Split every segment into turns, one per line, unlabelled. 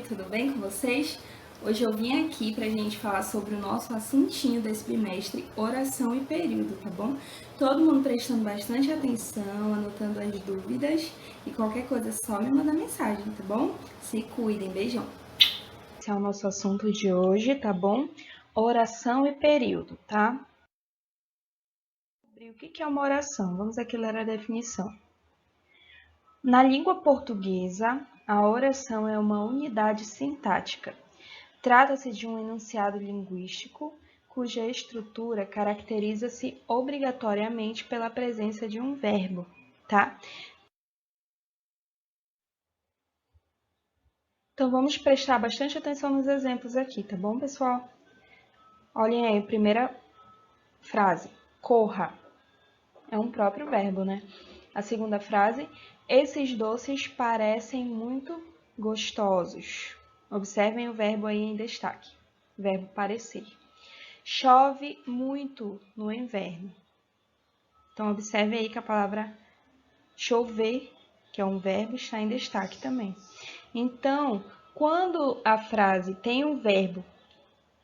tudo bem com vocês? Hoje eu vim aqui pra gente falar sobre o nosso assuntinho desse bimestre, oração e período, tá bom? Todo mundo prestando bastante atenção, anotando as dúvidas e qualquer coisa só me manda mensagem, tá bom? Se cuidem, beijão! Esse é o nosso assunto de hoje, tá bom? Oração e período, tá? O que é uma oração? Vamos aqui ler a definição. Na língua portuguesa, a oração é uma unidade sintática. Trata-se de um enunciado linguístico cuja estrutura caracteriza-se obrigatoriamente pela presença de um verbo, tá? Então, vamos prestar bastante atenção nos exemplos aqui, tá bom, pessoal? Olhem aí a primeira frase, corra. É um próprio verbo, né? A segunda frase, esses doces parecem muito gostosos. Observem o verbo aí em destaque, verbo parecer. Chove muito no inverno. Então, observe aí que a palavra chover, que é um verbo, está em destaque também. Então, quando a frase tem um verbo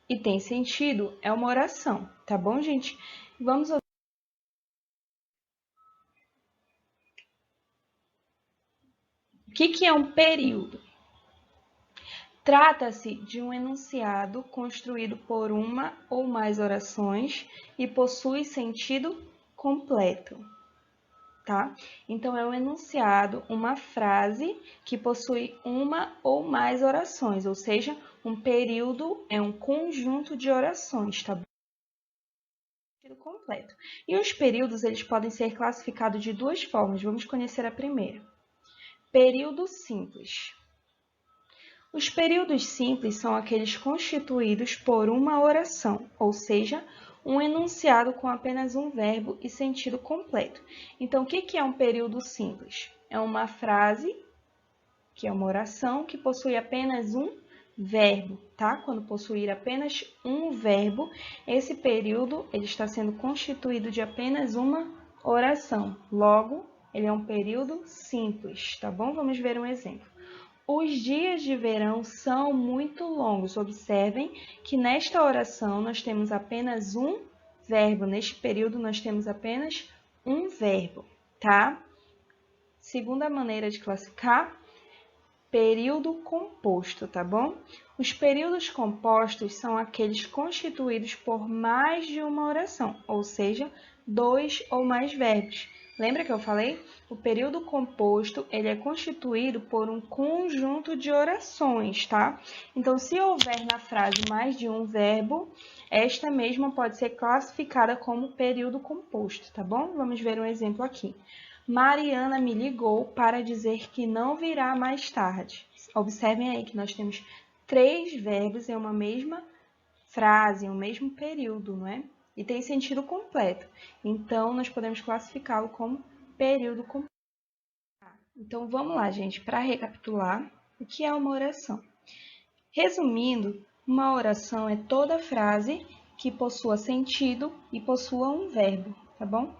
e tem sentido, é uma oração, tá bom, gente? Vamos O que é um período? Trata-se de um enunciado construído por uma ou mais orações e possui sentido completo, tá? Então, é um enunciado, uma frase que possui uma ou mais orações, ou seja, um período é um conjunto de orações, tá bom? Sentido completo. E os períodos, eles podem ser classificados de duas formas. Vamos conhecer a primeira. Período simples. Os períodos simples são aqueles constituídos por uma oração, ou seja, um enunciado com apenas um verbo e sentido completo. Então, o que é um período simples? É uma frase, que é uma oração, que possui apenas um verbo, tá? Quando possuir apenas um verbo, esse período ele está sendo constituído de apenas uma oração. Logo, ele é um período simples, tá bom? Vamos ver um exemplo. Os dias de verão são muito longos. Observem que nesta oração nós temos apenas um verbo. Neste período nós temos apenas um verbo, tá? Segunda maneira de classificar, período composto, tá bom? Os períodos compostos são aqueles constituídos por mais de uma oração, ou seja, dois ou mais verbos. Lembra que eu falei? O período composto, ele é constituído por um conjunto de orações, tá? Então, se houver na frase mais de um verbo, esta mesma pode ser classificada como período composto, tá bom? Vamos ver um exemplo aqui. Mariana me ligou para dizer que não virá mais tarde. Observem aí que nós temos três verbos em uma mesma frase, em um mesmo período, não é? E tem sentido completo. Então, nós podemos classificá-lo como período completo. Então, vamos lá, gente, para recapitular, o que é uma oração? Resumindo, uma oração é toda frase que possua sentido e possua um verbo, tá bom?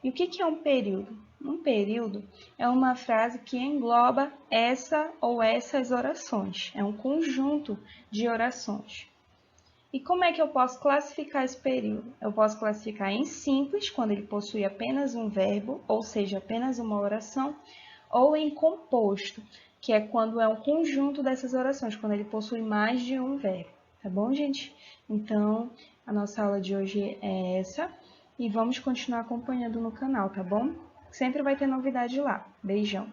E o que é um período? Um período é uma frase que engloba essa ou essas orações. É um conjunto de orações. E como é que eu posso classificar esse período? Eu posso classificar em simples, quando ele possui apenas um verbo, ou seja, apenas uma oração, ou em composto, que é quando é um conjunto dessas orações, quando ele possui mais de um verbo. Tá bom, gente? Então, a nossa aula de hoje é essa e vamos continuar acompanhando no canal, tá bom? Sempre vai ter novidade lá. Beijão!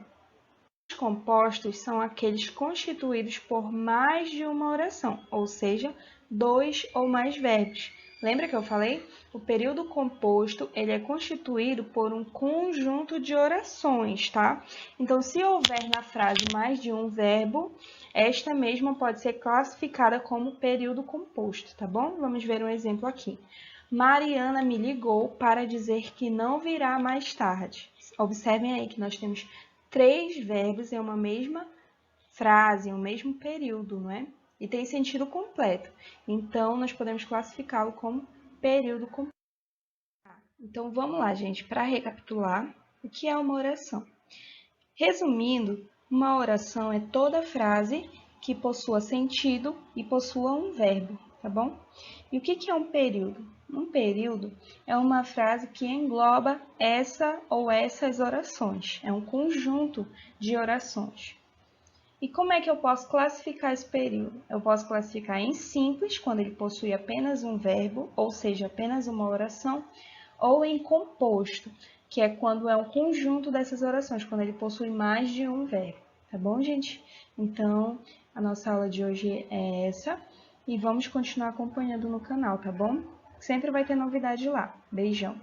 Os compostos são aqueles constituídos por mais de uma oração, ou seja, dois ou mais verbos. Lembra que eu falei? O período composto ele é constituído por um conjunto de orações, tá? Então, se houver na frase mais de um verbo, esta mesma pode ser classificada como período composto, tá bom? Vamos ver um exemplo aqui. Mariana me ligou para dizer que não virá mais tarde. Observem aí que nós temos três verbos em uma mesma frase, em um mesmo período, não é? E tem sentido completo. Então, nós podemos classificá-lo como período completo. Então, vamos lá, gente, para recapitular, o que é uma oração? Resumindo, uma oração é toda frase que possua sentido e possua um verbo, tá bom? E o que é um período? Um período é uma frase que engloba essa ou essas orações. É um conjunto de orações. E como é que eu posso classificar esse período? Eu posso classificar em simples, quando ele possui apenas um verbo, ou seja, apenas uma oração, ou em composto, que é quando é um conjunto dessas orações, quando ele possui mais de um verbo. Tá bom, gente? Então, a nossa aula de hoje é essa e vamos continuar acompanhando no canal, tá bom? Sempre vai ter novidade lá. Beijão!